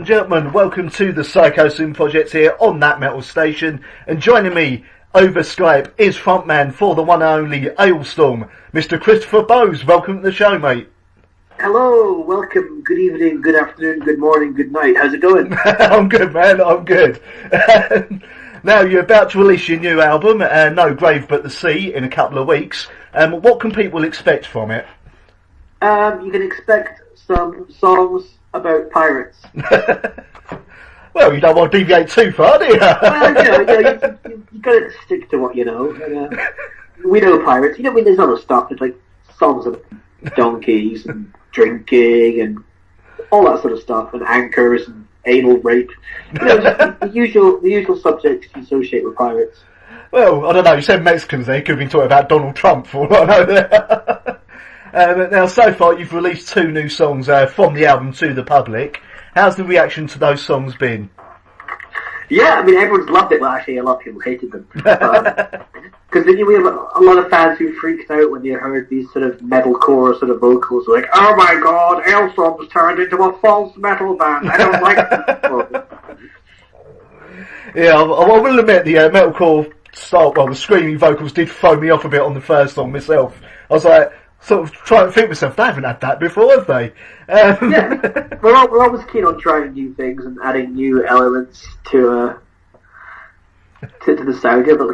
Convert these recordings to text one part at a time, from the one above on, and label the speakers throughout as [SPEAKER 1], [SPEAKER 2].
[SPEAKER 1] and gentlemen, welcome to the Psychosin project here on That Metal Station, and joining me over Skype is frontman for the one and only Alestorm, Mr. Christopher Bowes. Welcome to the show, mate.
[SPEAKER 2] Hello, welcome, good evening, good afternoon, good morning, good night. How's it going?
[SPEAKER 1] I'm good, man, I'm good. Now, you're about to release your new album, No Grave But the Sea, in a couple of weeks. What can people expect from it?
[SPEAKER 2] You can expect some songs about pirates.
[SPEAKER 1] Well, you don't want to deviate too far, do you?
[SPEAKER 2] Well, you gotta stick to what you know. And, we know pirates. You know, I mean, there's other stuff. It's like songs of donkeys and drinking and all that sort of stuff, and anchors and anal rape. You know, just the usual subjects you associate with pirates.
[SPEAKER 1] Well, I don't know. You said Mexicans there. You could have been talking about Donald Trump for all I know there. Now, so far, you've released 2 new songs from the album to the public. How's the reaction to those songs been?
[SPEAKER 2] Yeah, I mean, everyone's loved it. Well, actually, a lot of people hated them. Because then we have a lot of fans who freaked out when they heard these sort of metalcore sort of vocals. Like, oh my god, Alestorm's turned into a false metal band. I don't like it.
[SPEAKER 1] Yeah, I will admit the metalcore start, well, the screaming vocals did throw me off a bit on the first song myself. I was like, sort of trying to think myself, they haven't had that before, have they?
[SPEAKER 2] Yeah, we're always keen on trying new things and adding new elements to the sound. Yeah, but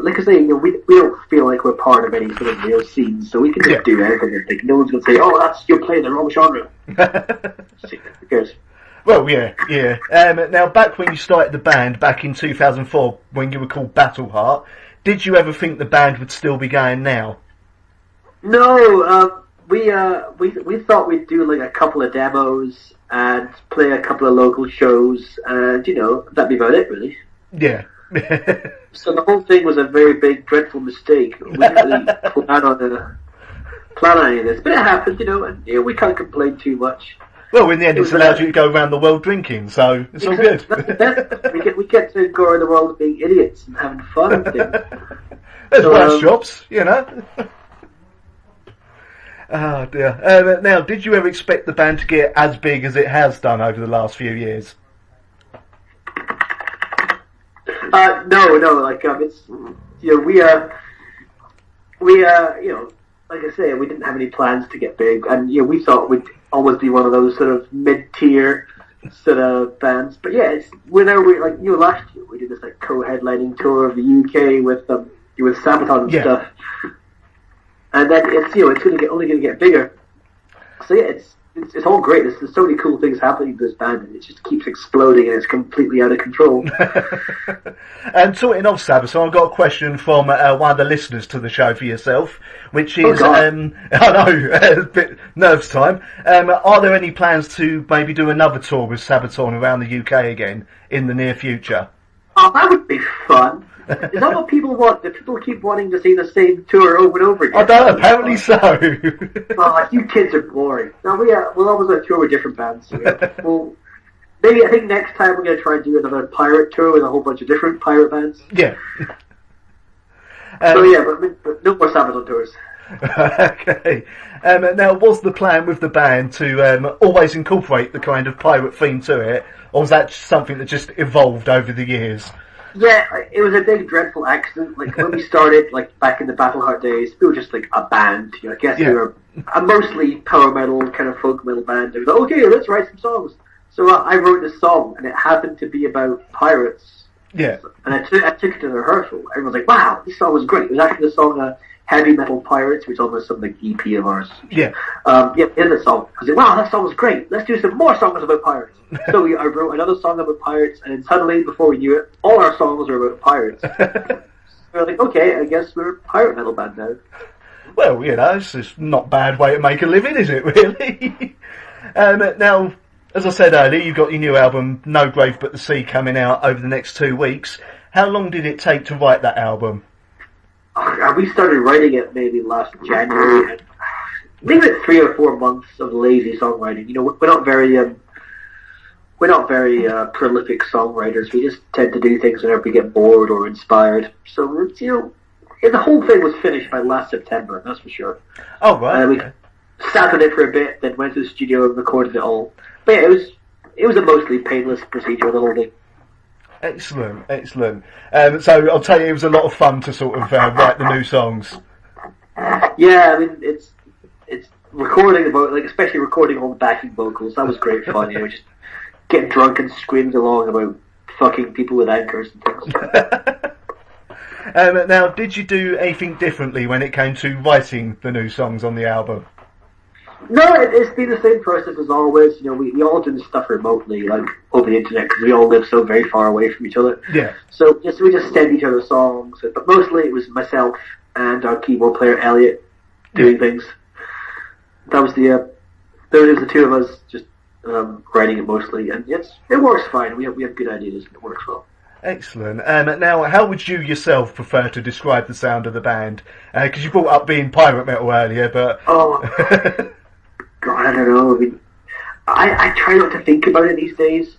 [SPEAKER 2] like I say, we don't feel like we're part of any sort of real scene, so we can just do anything. Like, no one's going to say, "Oh, you're playing the wrong genre." Who cares?
[SPEAKER 1] Well, yeah. Now, back when you started the band back in 2004, when you were called Battleheart, did you ever think the band would still be going now?
[SPEAKER 2] No, we thought we'd do like a couple of demos and play a couple of local shows, and that'd be about it, really.
[SPEAKER 1] Yeah.
[SPEAKER 2] So the whole thing was a very big, dreadful mistake. We didn't really plan on any of this, but it happened, and we can't complain too much.
[SPEAKER 1] Well, in the end, it's allowed you to go around the world drinking, so it's all good.
[SPEAKER 2] That's the best. We get to go around the world being idiots and having fun and things.
[SPEAKER 1] There's worse jobs, Oh dear. Now, did you ever expect the band to get as big as it has done over the last few years?
[SPEAKER 2] No. Like it's we like I say, we didn't have any plans to get big, and we thought we'd always be one of those sort of mid-tier sort of bands. But yeah, it's whenever we last year we did this like co-headlining tour of the UK with Sabaton and stuff. And then it's only going to get bigger. So yeah, it's all great. There's so many cool things happening to this band, and it just keeps exploding, and it's completely out of control.
[SPEAKER 1] And talking of Sabaton, I've got a question from one of the listeners to the show for yourself, which is, I know, a bit nerves time. Are there any plans to maybe do another tour with Sabaton around the UK again in the near future?
[SPEAKER 2] Oh, that would be fun. Is that what people want? Do people keep wanting to see the same tour over and over again?
[SPEAKER 1] I don't know, apparently so.
[SPEAKER 2] Oh, you kids are boring. No, we'll always have a tour with different bands. Well, maybe I think next time we're going to try and do another pirate tour with a whole bunch of different pirate bands.
[SPEAKER 1] Yeah.
[SPEAKER 2] So yeah, but no more Sabaton tours.
[SPEAKER 1] Okay. Now, was the plan with the band to always incorporate the kind of pirate theme to it, or was that something that just evolved over the years?
[SPEAKER 2] Yeah, it was a big, dreadful accident. Like, when we started, like, back in the Battleheart days, we were just, like, a band. I guess we were a mostly power metal, kind of folk metal band. And we thought, okay, let's write some songs. So I wrote this song, and it happened to be about pirates.
[SPEAKER 1] Yeah.
[SPEAKER 2] And I took it to the rehearsal. Everyone was like, wow, this song was great. It was actually the song Heavy Metal Pirates, which is almost some, like, EP of ours.
[SPEAKER 1] Yeah.
[SPEAKER 2] In the song. I was like, wow, that song was great. Let's do some more songs about pirates. So I wrote another song about pirates, and then suddenly, before we knew it, all our songs were about pirates. So we're like, okay, I guess we're a pirate metal band now.
[SPEAKER 1] Well, it's just not a bad way to make a living, is it, really? Now, as I said earlier, you've got your new album, No Grave But the Sea, coming out over the next 2 weeks. How long did it take to write that album?
[SPEAKER 2] We started writing it maybe last January, and maybe 3 or 4 months of lazy songwriting. We're not very prolific songwriters. We just tend to do things whenever we get bored or inspired. So it's, the whole thing was finished by last September, that's for sure.
[SPEAKER 1] Oh right.
[SPEAKER 2] We sat on it for a bit, then went to the studio and recorded it all. But yeah, it was a mostly painless procedure, the whole thing.
[SPEAKER 1] Excellent. So I'll tell you, it was a lot of fun to sort of write the new songs.
[SPEAKER 2] Yeah, I mean, it's recording especially recording all the backing vocals. That was great fun. Just getting drunk and screaming along about fucking people with anchors and things.
[SPEAKER 1] Now, did you do anything differently when it came to writing the new songs on the album?
[SPEAKER 2] No, it's been the same process as always. We all do this stuff remotely, like over the internet, because we all live so very far away from each other.
[SPEAKER 1] Yeah.
[SPEAKER 2] So we just send each other songs, but mostly it was myself and our keyboard player Elliot doing things. That was the two of us just writing it mostly, and it works fine. We have good ideas, and it works well.
[SPEAKER 1] Excellent. Now, how would you yourself prefer to describe the sound of the band? Because you brought up being pirate metal earlier, but
[SPEAKER 2] God, I don't know. I mean, I try not to think about it these days.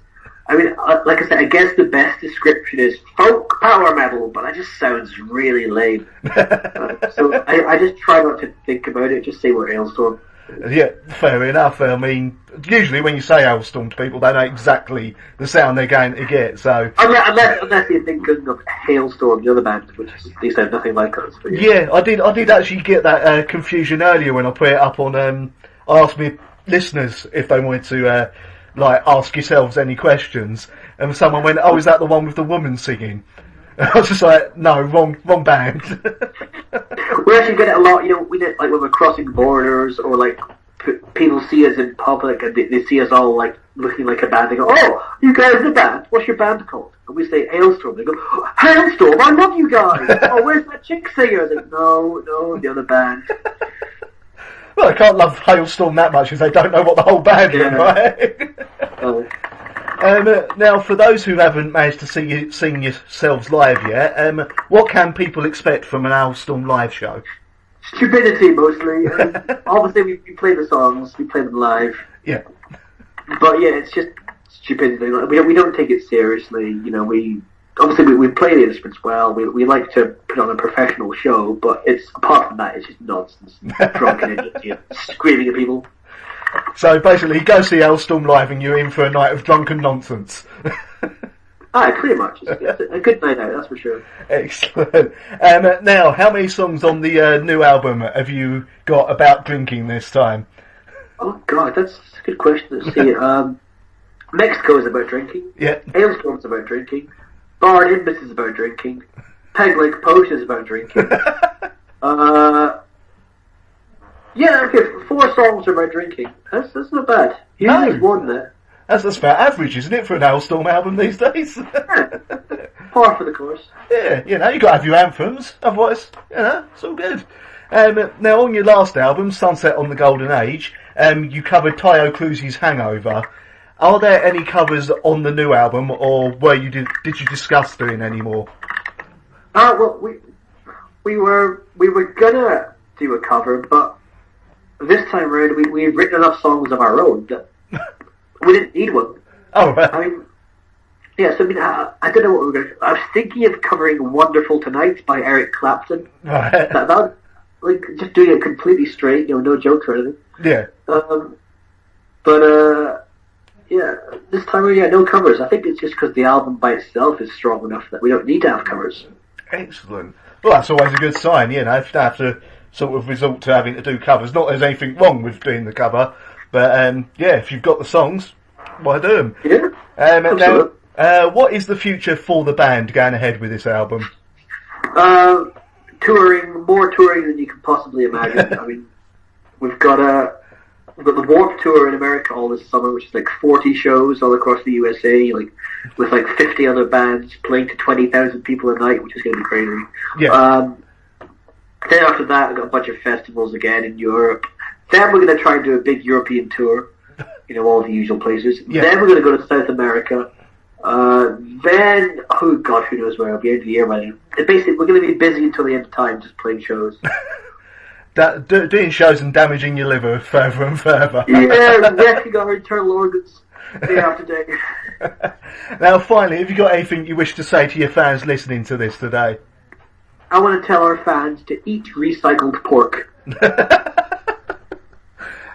[SPEAKER 2] I mean, like I said, I guess the best description is folk power metal, but that just sounds really lame. So I just try not to think about it. Just say we're Alestorm.
[SPEAKER 1] Yeah, fair enough. I mean, usually when you say Alestorm to people, they know exactly the sound they're going to get. So
[SPEAKER 2] unless you're thinking of Hailstorm, the other band, which they sound nothing like us. But
[SPEAKER 1] yeah, I did actually get that confusion earlier when I put it up on. I asked my listeners if they wanted to ask yourselves any questions, and someone went, "Oh, is that the one with the woman singing?" I was just like, "No, wrong band."
[SPEAKER 2] We actually get it a lot. We get like when we're crossing borders, or like people see us in public and they see us all like looking like a band. They go, "Oh, you guys are the band. What's your band called?" And we say Hailstorm. They go, "Hailstorm, I love you guys." "Oh, where's that chick singer?" I think, no, the other band.
[SPEAKER 1] Well, I can't love Hailstorm that much because they don't know what the whole band is, right? Now, for those who haven't managed to sing yourselves live yet, what can people expect from an Alestorm live show?
[SPEAKER 2] Stupidity, mostly. Obviously, we play the songs, we play them live.
[SPEAKER 1] Yeah.
[SPEAKER 2] But yeah, it's just stupidity. We don't take it seriously. We play the instruments well. We like to put on a professional show, but apart from that, it's just nonsense. Drunken idiots screaming at people.
[SPEAKER 1] So basically, you go see Alestorm live and you're in for a night of drunken nonsense.
[SPEAKER 2] Pretty much. It's a good night out, that's for sure.
[SPEAKER 1] Excellent. Now, how many songs on the new album have you got about drinking this time?
[SPEAKER 2] Oh God, that's a good question. Let's see. Mexico is about drinking.
[SPEAKER 1] Yeah.
[SPEAKER 2] Hailstorm's about drinking. Bar Nimbus is about drinking. Peg Leg Post is about drinking. Yeah, okay, 4 songs are about drinking. That's not bad. Usually it's more than that.
[SPEAKER 1] That's about average, isn't it, for an Alestorm album these days?
[SPEAKER 2] Yeah. Par for the course.
[SPEAKER 1] Yeah, you got to have your anthems, otherwise, it's all good. Now, on your last album, Sunset on the Golden Age, you covered Taio Cruz's Hangover. Are there any covers on the new album, or did you discuss doing any more?
[SPEAKER 2] Well, we were gonna do a cover, but this time around we've written enough songs of our own that we didn't need one.
[SPEAKER 1] Oh, right.
[SPEAKER 2] I mean, yeah. So I don't know what we were going to. I was thinking of covering "Wonderful Tonight" by Eric Clapton.
[SPEAKER 1] Right.
[SPEAKER 2] That just doing it completely straight, no jokes or anything.
[SPEAKER 1] Yeah.
[SPEAKER 2] Yeah, this time around, no covers. I think it's just because the album by itself is strong enough that we don't need to have covers.
[SPEAKER 1] Excellent. Well, that's always a good sign, if you have to sort of resort to having to do covers. Not that there's anything wrong with doing the cover, but if you've got the songs, why do them?
[SPEAKER 2] Yeah.
[SPEAKER 1] Now, what is the future for the band going ahead with this album?
[SPEAKER 2] Touring, more touring than you can possibly imagine. I mean, we've got the Warped Tour in America all this summer, which is like 40 shows all across the USA, with 50 other bands playing to 20,000 people a night, which is going to be crazy.
[SPEAKER 1] Yeah.
[SPEAKER 2] Then after that, I've got a bunch of festivals again in Europe. Then we're going to try and do a big European tour, all the usual places.
[SPEAKER 1] Yeah.
[SPEAKER 2] Then we're going to go to South America. Then, oh God, who knows where I'll be end of the year by then. Basically, we're going to be busy until the end of time, just playing shows.
[SPEAKER 1] Doing shows and damaging your liver further and further.
[SPEAKER 2] Yeah, wrecking our internal organs day after day.
[SPEAKER 1] Now, finally, have you got anything you wish to say to your fans listening to this today?
[SPEAKER 2] I want to tell our fans to eat recycled pork.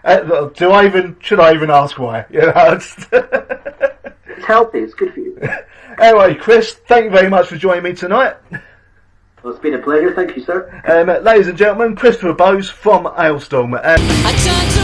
[SPEAKER 1] Should I even ask why? You know,
[SPEAKER 2] It's healthy. It's good for you.
[SPEAKER 1] Anyway, Chris, thank you very much for joining me tonight.
[SPEAKER 2] Well, it's been a pleasure. Thank you, sir.
[SPEAKER 1] Ladies and gentlemen, Christopher Bowes from Alestorm.
[SPEAKER 3] I tried to